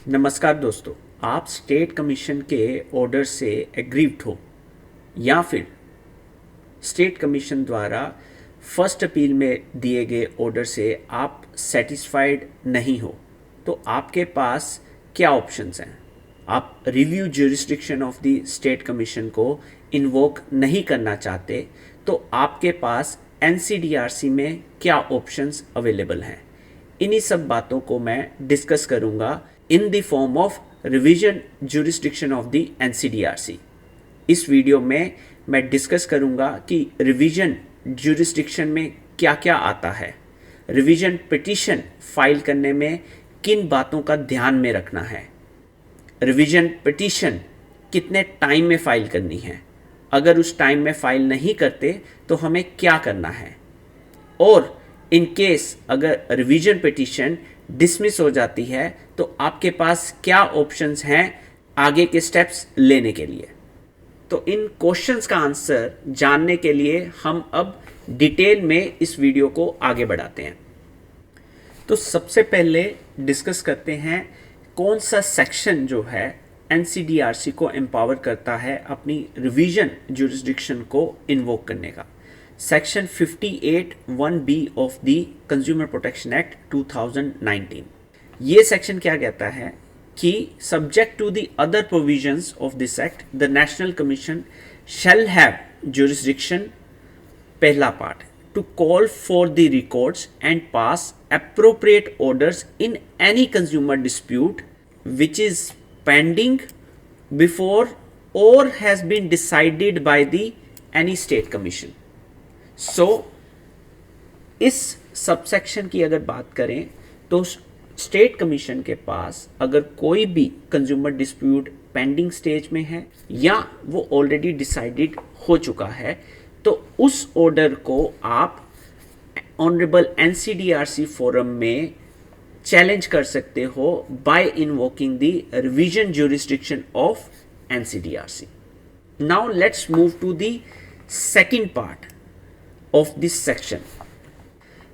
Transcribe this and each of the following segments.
नमस्कार दोस्तों, आप स्टेट कमीशन के ऑर्डर से एग्रीव्ड हो या फिर स्टेट कमीशन द्वारा फर्स्ट अपील में दिए गए ऑर्डर से आप सेटिस्फाइड नहीं हो, तो आपके पास क्या ऑप्शंस हैं। आप review jurisdiction of the state commission को इन्वोक नहीं करना चाहते, तो आपके पास एनसीडीआरसी में क्या ऑप्शंस अवेलेबल हैं। इन्हीं सब बातों को मैं डिस्कस करूंगा in the form of revision jurisdiction of the NCDRC. इस वीडियो में मैं डिस्कस करूंगा कि रिवीजन ज्यूरिसडिक्शन में क्या क्या आता है, रिवीजन पिटीशन फाइल करने में किन बातों का ध्यान में रखना है, रिवीजन पिटीशन कितने टाइम में फाइल करनी है, अगर उस टाइम में फाइल नहीं करते तो हमें क्या करना है, और इन केस अगर रिवीजन पिटीशन डिसमिस हो जाती है तो आपके पास क्या ऑप्शंस हैं आगे के स्टेप्स लेने के लिए। तो इन क्वेश्चंस का आंसर जानने के लिए हम अब डिटेल में इस वीडियो को आगे बढ़ाते हैं। तो सबसे पहले डिस्कस करते हैं कौन सा सेक्शन जो है एनसीडीआरसी को एम्पावर करता है अपनी रिवीजन ज्यूरिसडिक्शन को इन्वोक करने का। Section 58(1)(b of the consumer protection act 2019। ये सेक्शन क्या कहता है कि subject to the other provisions of this act the national commission shall have jurisdiction, पहला part, to call for the records and pass appropriate orders in any consumer dispute which is pending before or has been decided by the any state commission. So इस subsection की अगर बात करें तो state commission के पास अगर कोई भी कंज्यूमर डिस्प्यूट पेंडिंग स्टेज में है या वो ऑलरेडी डिसाइडेड हो चुका है, तो उस ऑर्डर को आप ऑनरेबल एनसीडीआरसी फोरम में चैलेंज कर सकते हो by invoking the revision jurisdiction of NCDRC. Now let's move to the second part of this section.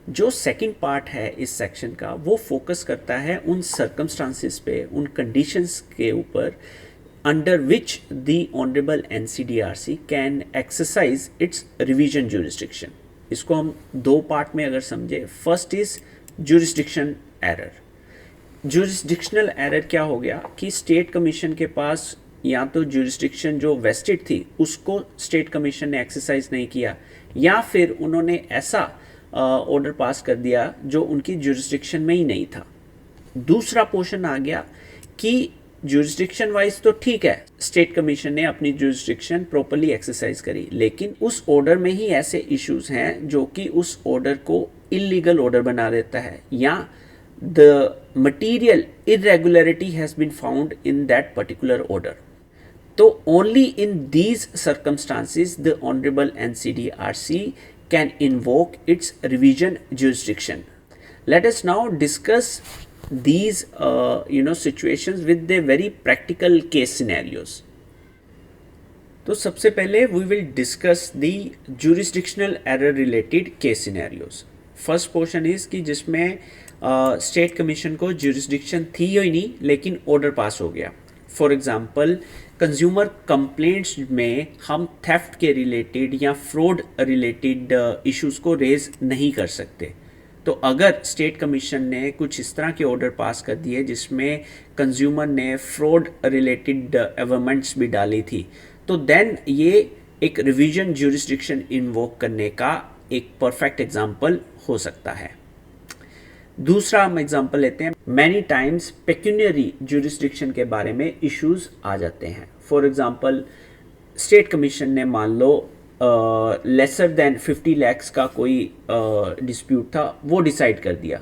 जो सेकंड पार्ट है इस सेक्शन का वो फोकस करता है उन सर्कमस्टांसिस पे, उन कंडीशंस के ऊपर under which the honourable NCDRC can exercise its revision jurisdiction. इसको हम दो पार्ट में अगर समझे, first is jurisdiction error. Jurisdictional error क्या हो गया कि स्टेट कमीशन के पास या तो ज्यूरिसडिक्शन जो वेस्टेड थी उसको स्टेट कमीशन ने एक्सरसाइज नहीं किया, या फिर उन्होंने ऐसा ऑर्डर पास कर दिया जो उनकी ज्यूरिसडिक्शन में ही नहीं था। दूसरा पोर्शन आ गया कि ज्यूरिसडिक्शन वाइज तो ठीक है, स्टेट कमीशन ने अपनी ज्यूरिसडिक्शन प्रॉपर्ली एक्सरसाइज करी, लेकिन उस ऑर्डर में ही ऐसे इश्यूज हैं जो कि उस ऑर्डर को इलीगल ऑर्डर बना देता है, या the material irregularity has been found in that particular order. तो only in these circumstances the honourable NCDRC can invoke its revision jurisdiction. Let us now discuss these situations with the very practical case scenarios. तो सबसे पहले we will discuss the jurisdictional error related case scenarios. First portion is कि जिसमें state commission को jurisdiction थी ही नहीं लेकिन order pass हो गया। फॉर एग्जाम्पल कंज्यूमर कंप्लेंट्स में हम थेफ्ट के रिलेटेड या फ्रॉड रिलेटेड इश्यूज को रेज नहीं कर सकते। तो अगर स्टेट कमीशन ने कुछ इस तरह के ऑर्डर पास कर दिए जिसमें कंज्यूमर ने फ्रॉड रिलेटेड एवमेंट्स भी डाली थी, तो देन ये एक रिवीजन ज्यूरिसडिक्शन इन्वोक करने का एक परफेक्ट एग्जांपल हो सकता है। दूसरा हम एग्जांपल लेते हैं, मैनी टाइम्स पेक्यूनियरी ज्यूरिसडिक्शन के बारे में इश्यूज आ जाते हैं। फॉर एग्जांपल स्टेट कमीशन ने मान लो लेसर देन 50 lakhs का कोई डिस्प्यूट था, वो डिसाइड कर दिया।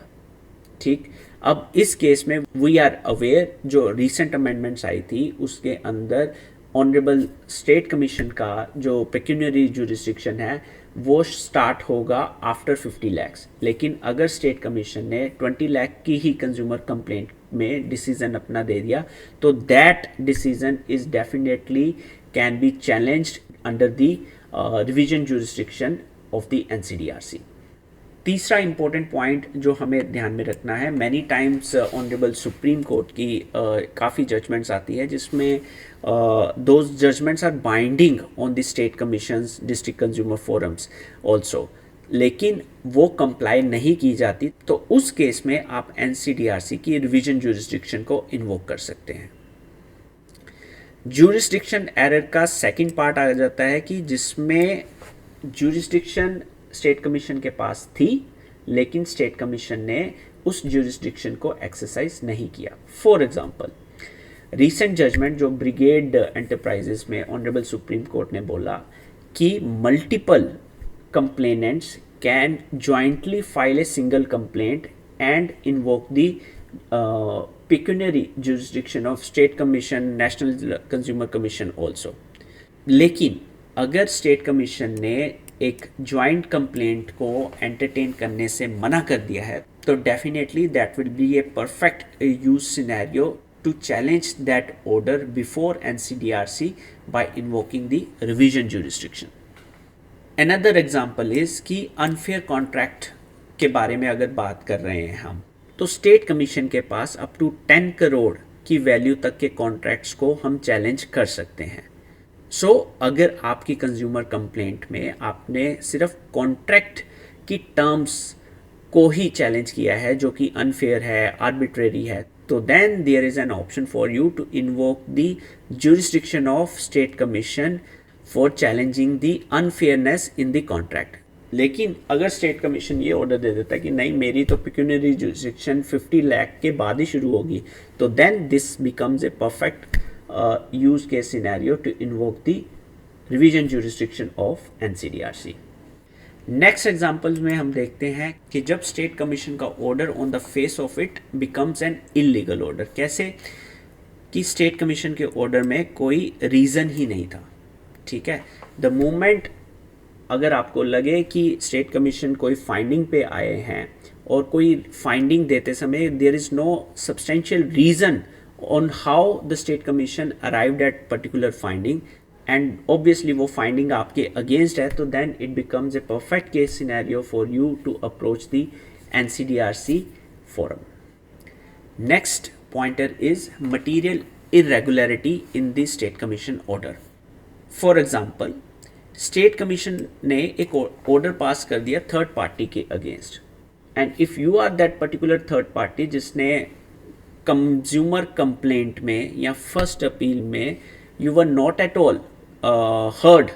ठीक, अब इस केस में वी आर अवेयर जो रिसेंट अमेंडमेंट्स आई थी उसके अंदर ऑनरेबल स्टेट कमीशन का जो पेक्यूनियरी ज्यूरिसडिक्शन है वो स्टार्ट होगा आफ्टर 50 lakhs। लेकिन अगर स्टेट कमीशन ने 20 lakh की ही कंज्यूमर कंप्लेंट में डिसीजन अपना दे दिया, तो that decision is definitely can be challenged under the revision jurisdiction of the NCDRC. तीसरा इम्पोर्टेंट पॉइंट जो हमें ध्यान में रखना है, many times honourable supreme Court की काफ़ी जजमेंट्स आती है जिसमें those judgments are binding on the state commissions, district consumer forums also, लेकिन वो कंप्लाई नहीं की जाती, तो उस केस में आप एनसीडीआरसी की रिवीजन ज्यूरिसडिक्शन को इन्वोक कर सकते हैं। ज्यूरिसडिक्शन एरर का सेकंड पार्ट आ जाता है कि जिसमें ज्यूरिसडिक्शन स्टेट कमीशन के पास थी लेकिन स्टेट कमीशन ने उस ज्यूरिसडिक्शन को एक्सरसाइज नहीं किया। फॉर एग्जांपल, रीसेंट जजमेंट जो ब्रिगेड एंटरप्राइजेस में ऑनरेबल सुप्रीम कोर्ट ने बोला कि multiple complainants can jointly file a single complaint and invoke the pecuniary jurisdiction of state commission, national consumer commission also. लेकिन अगर स्टेट कमीशन ने एक joint complaint को एंटरटेन करने से मना कर दिया है तो definitely that will be a perfect use scenario to challenge that order before NCDRC by invoking the revision jurisdiction. Another example is कि अनफेयर कॉन्ट्रैक्ट के बारे में अगर बात कर रहे हैं हम, तो स्टेट कमीशन के पास अप टू 10 करोड़ की वैल्यू तक के कॉन्ट्रैक्ट्स को हम चैलेंज कर सकते हैं। सो अगर आपकी कंज्यूमर कंप्लेंट में आपने सिर्फ कॉन्ट्रैक्ट की टर्म्स को ही चैलेंज किया है जो कि अनफेयर है, आर्बिट्रेरी है, तो then there is an option for you to invoke the jurisdiction of state commission for challenging the unfairness in the contract. लेकिन अगर स्टेट कमीशन ये ऑर्डर दे देता है कि नहीं, मेरी तो पेक्यूनियरी ज्यूरिसडिक्शन 50 लाख के बाद ही शुरू होगी, तो then this becomes a perfect use case scenario to invoke the revision jurisdiction of NCDRC. Next example में हम देखते हैं कि जब स्टेट कमीशन का order on the face of it becomes an illegal order. कैसे कि स्टेट कमीशन के ऑर्डर में कोई रीज़न ही नहीं था, ठीक है। द मोमेंट अगर आपको लगे कि स्टेट कमीशन कोई फाइंडिंग पे आए हैं और कोई फाइंडिंग देते समय there is no substantial reason on how the state commission arrived at particular finding and obviously वो finding आपके against है, तो then it becomes a perfect case scenario for you to approach the NCDRC forum. Next pointer is material irregularity in the state commission order. For example, state commission ने एक order pass कर दिया third party के against, and if you are that particular third party जिसने consumer complaint में या first appeal में you were not at all heard,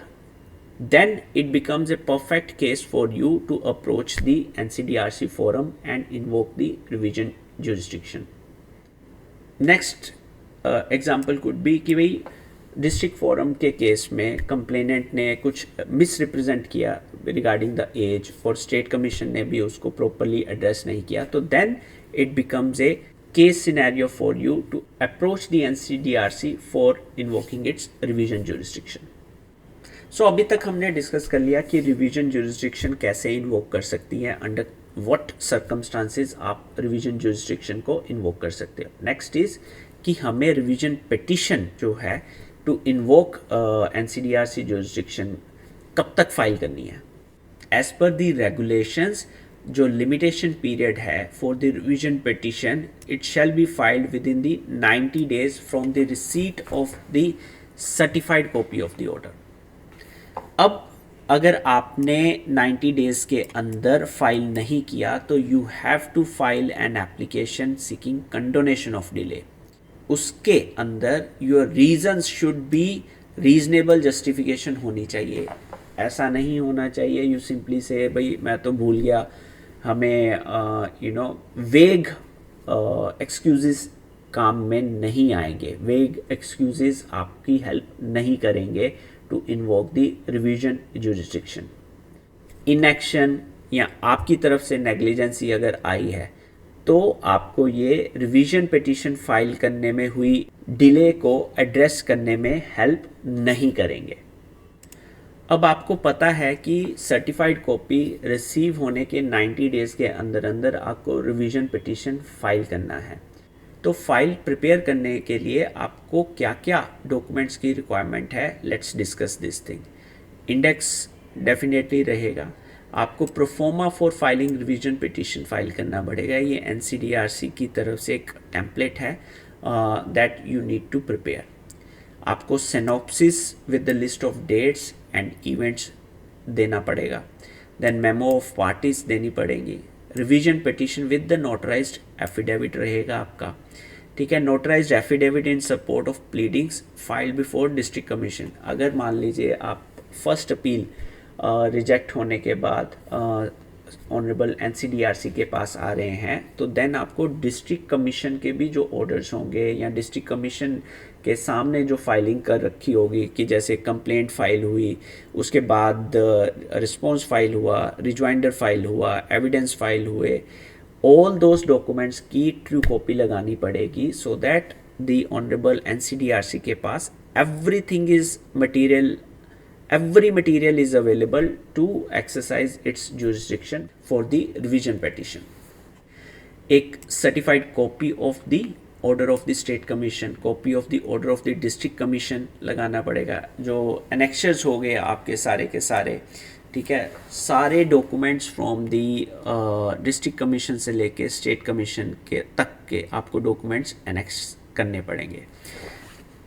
then it becomes a perfect case for you to approach the NCDRC forum and invoke the revision jurisdiction. Next example could be कि भाई district forum के case में complainant ने कुछ misrepresent किया regarding the age और state commission ने भी उसको प्रॉपरली एड्रेस नहीं किया, तो then it becomes a case scenario for you to approach the NCDRC for invoking its revision jurisdiction. So अभी तक हमने डिस्कस कर लिया कि रिवीजन ज्यूरिसडिक्शन कैसे इन्वोक कर सकती है, अंडर व्हाट सर्कमस्टांसेस आप रिवीजन ज्यूरिसडिक्शन को इन्वोक कर सकते हो। नेक्स्ट इज कि हमें रिवीजन पिटिशन जो है टू इन्वोक NCDRC ज्यूरिसडिक्शन कब तक फाइल करनी है। एज पर द रेगुलेशंस जो लिमिटेशन पीरियड है for the revision petition, it shall be filed with in the 90 days from the receipt of the certified copy of the order. अब अगर आपने 90 days के अंदर फाइल नहीं किया तो you have to file an application seeking condonation of delay. उसके अंदर your reasons should be reasonable justification होनी चाहिए। ऐसा नहीं होना चाहिए यू सिंपली से भाई मैं तो भूल गया, हमें वेग एक्सक्यूजेस काम में नहीं आएंगे। वेग एक्सक्यूजेस आपकी हेल्प नहीं करेंगे to invoke the revision jurisdiction. Inaction या आपकी तरफ से नेग्लिजेंसी अगर आई है तो आपको ये रिवीजन पिटीशन फाइल करने में हुई डिले को एड्रेस करने में हेल्प नहीं करेंगे। अब आपको पता है कि सर्टिफाइड कॉपी रिसीव होने के 90 days के अंदर अंदर आपको रिवीजन पिटीशन फाइल करना है। तो फाइल प्रिपेयर करने के लिए आपको क्या क्या डॉक्यूमेंट्स की रिक्वायरमेंट है, let's discuss this thing. Index definitely रहेगा, आपको proforma for filing revision petition file करना पड़ेगा। ये NCDRC की तरफ से एक टेम्पलेट है that you need to prepare. आपको synopsis with the list of dates and events देना पड़ेगा। देन मेमो ऑफ पार्टीज देनी पड़ेगी। Revision petition with the notarised affidavit रहेगा आपका, ठीक है। Notarised affidavit in support of pleadings filed before district commission. अगर मान लीजिए आप फर्स्ट अपील रिजेक्ट होने के बाद ऑनरेबल NCDRC के पास आ रहे हैं, तो देन आपको डिस्ट्रिक्ट कमीशन के भी जो ऑर्डर्स होंगे या डिस्ट्रिक्ट कमीशन के सामने जो फाइलिंग कर रखी होगी कि जैसे कंप्लेंट फाइल हुई, उसके बाद रिस्पॉन्स फाइल हुआ, रिजॉइंडर फाइल हुआ, एविडेंस फाइल हुए, ऑल दोज डॉक्यूमेंट्स की ट्रू कॉपी लगानी पड़ेगी so that the honourable NCDRC के पास every material is available to exercise its jurisdiction for the revision petition. एक certified copy of the order of the state commission, copy of the order of the district commission लगाना पड़ेगा। जो annexures हो गए आपके सारे के सारे, ठीक है, सारे documents from the district commission से लेके स्टेट कमीशन के तक के आपको डॉक्यूमेंट्स एनेक्स करने पड़ेंगे।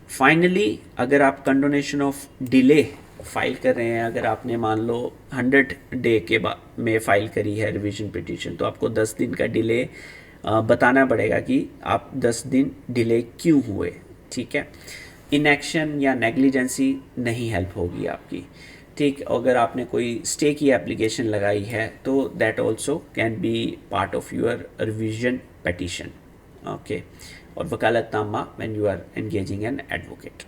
फाइनली अगर आप कंडोनेशन ऑफ डिले फाइल कर रहे हैं, अगर आपने मान लो 100 डे के बाद में फाइल करी है रिवीजन पिटीशन, तो आपको 10 दिन का डिले बताना पड़ेगा कि आप 10 दिन डिले क्यों हुए, ठीक है। इनएक्शन या नेग्लिजेंसी नहीं हेल्प होगी आपकी, ठीक। अगर आपने कोई स्टे की एप्लीकेशन लगाई है तो that also can be part of your revision petition, okay. और vakalatnama when you are engaging an advocate.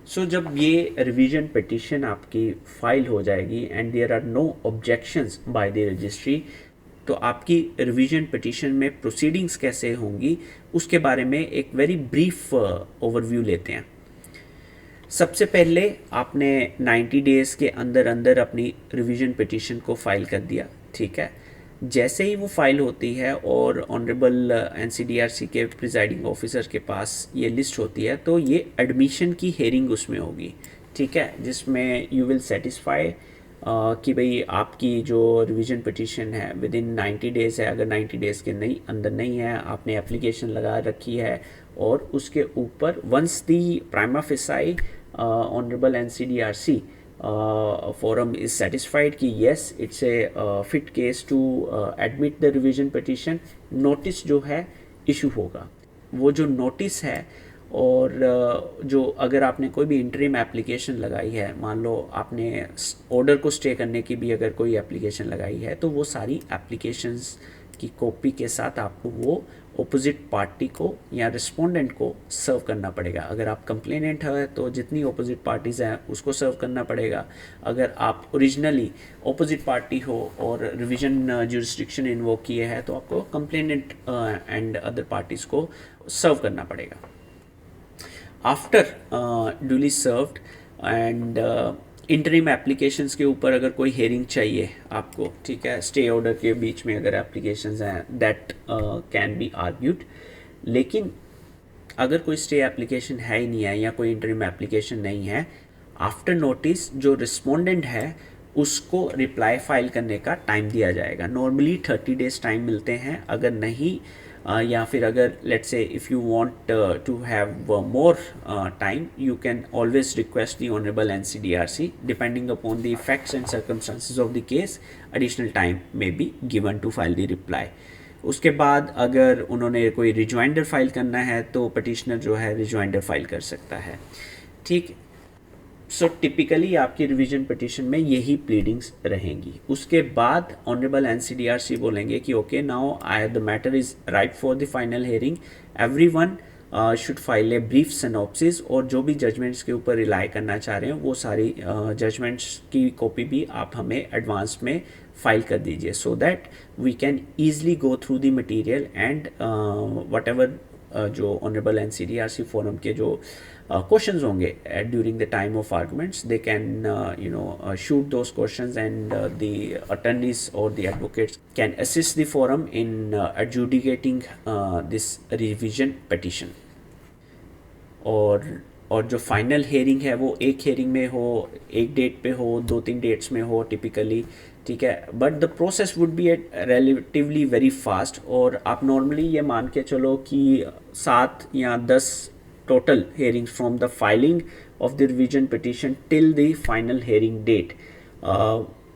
So जब ये रिवीजन पिटीशन आपकी फाइल हो जाएगी and there are no objections by the registry, तो आपकी रिवीजन पिटीशन में प्रोसीडिंग्स कैसे होंगी उसके बारे में एक वेरी ब्रीफ ओवरव्यू लेते हैं। सबसे पहले आपने 90 डेज़ के अंदर अंदर अपनी रिवीजन पिटीशन को फाइल कर दिया, ठीक है। जैसे ही वो फाइल होती है और ऑनरेबल NCDRC के प्रिजाइडिंग ऑफिसर के पास ये लिस्ट होती है, तो ये एडमिशन की हेयरिंग उसमें होगी, ठीक है, जिसमें यू विल सेटिस्फाई कि भाई आपकी जो रिवीजन पिटीशन है विद इन 90 डेज़ है। अगर 90 डेज़ के अंदर नहीं है, आपने एप्लीकेशन लगा रखी है और उसके ऊपर once the prima facie honourable NCDRC forum is satisfied कि yes it's a fit case to admit the revision petition, notice जो है इशू होगा। वो जो नोटिस है और जो अगर आपने कोई भी इंटरिम एप्लीकेशन लगाई है, मान लो आपने ऑर्डर को स्टे करने की भी अगर कोई एप्लीकेशन लगाई है, तो वो सारी एप्लीकेशंस की कॉपी के साथ आपको वो ऑपोजिट पार्टी को या रिस्पोंडेंट को सर्व करना पड़ेगा। अगर आप कंप्लेनेंट है तो जितनी ऑपोजिट पार्टीज़ हैं उसको सर्व करना पड़ेगा। अगर आप ओरिजिनली ऑपोजिट पार्टी हो और रिवीजन ज्यूरिसडिक्शन इन्वोक किए हैं तो आपको कंप्लेनेंट एंड अदर पार्टीज़ को सर्व करना पड़ेगा। After duly served and interim applications के ऊपर अगर कोई हेयरिंग चाहिए आपको, ठीक है, स्टे ऑर्डर के बीच में अगर एप्लीकेशंस हैं दैट कैन बी आर्ग्यूड। लेकिन अगर कोई स्टे एप्लीकेशन है ही नहीं है या कोई इंटरिम एप्लीकेशन नहीं है, आफ्टर नोटिस जो रिस्पोंडेंट है उसको रिप्लाई फाइल करने का टाइम दिया जाएगा। नॉर्मली 30 डेज टाइम मिलते हैं। अगर नहीं या फिर अगर let's say if you want to have more time, you can always request the honourable NCDRC depending upon the facts and circumstances of the case, additional time may be given to file the reply. उसके बाद अगर उन्होंने कोई rejoinder file करना है तो petitioner जो है रिजॉइंडर फाइल कर सकता है, ठीक। सो टिपिकली आपकी रिवीजन पिटीशन में यही प्लीडिंग्स रहेंगी। उसके बाद ऑनरेबल NCDRC बोलेंगे कि okay now the matter is right for the final hearing, everyone should file a brief synopsis, और जो भी जजमेंट्स के ऊपर रिलाई करना चाह रहे हैं वो सारी जजमेंट्स की कॉपी भी आप हमें एडवांस में फाइल कर दीजिए so that we can easily go through the material and whatever जो ऑनरेबल NCDRC फोरम के जो questions होंगे during the time of arguments, they can shoot those questions and the attorneys or the advocates can assist the forum in adjudicating this revision petition. और जो final hearing है वो एक hearing में हो, एक डेट पे हो, 2-3 डेट्स में हो टिपिकली, ठीक है, but the process would be at relatively very fast, और आप नॉर्मली ये मान के चलो कि 7 या 10 total hearings from the filing of the revision petition till the final hearing date,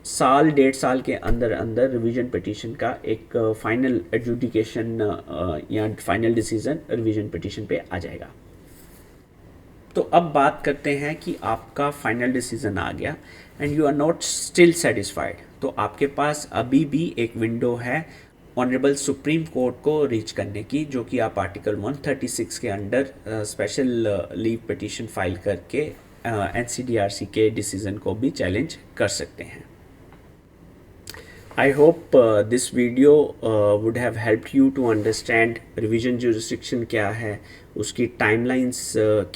साल 1.5 साल के अंदर अंदर रिवीजन पिटिशन का एक फाइनल एडजुडिकेशन या फाइनल डिसीजन रिवीजन पिटिशन पे आ जाएगा। तो अब बात करते हैं कि आपका फाइनल डिसीजन आ गया and you are not still satisfied, तो आपके पास अभी भी एक विंडो है ऑनरेबल सुप्रीम कोर्ट को रीच करने की, जो कि आप आर्टिकल 136 के under special leave petition file करके एनसीडीआरसी के डिसीजन को भी चैलेंज कर सकते हैं। I hope this video would have helped you to understand revision jurisdiction क्या है, उसकी timelines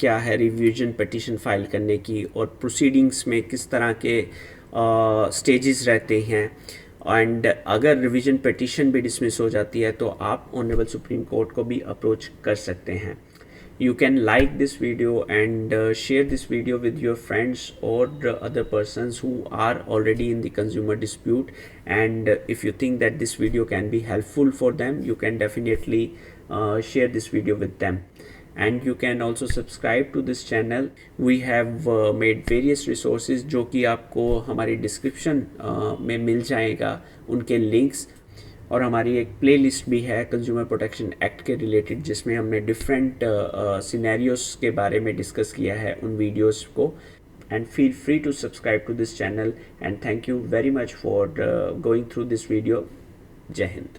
क्या है revision petition फाइल करने की, और proceedings में किस तरह के stages रहते हैं, एंड अगर रिवीजन पिटिशन भी डिसमिस हो जाती है तो आप ऑनरेबल सुप्रीम कोर्ट को भी अप्रोच कर सकते हैं। You can like this video and share this video with your friends or other persons who are already in the consumer dispute, and if you think that this video can be helpful for them, you can definitely share this video with them. And you can also subscribe to this channel. We have made various resources जो कि आपको हमारी description में मिल जाएगा उनके links, और हमारी एक प्लेलिस्ट भी है कंज्यूमर प्रोटेक्शन एक्ट के रिलेटेड, जिसमें हमने डिफरेंट सिनेरियोस के बारे में डिस्कस किया है उन वीडियोस को। And feel free to subscribe to this channel, and thank you very much for going through this video. जय हिंद।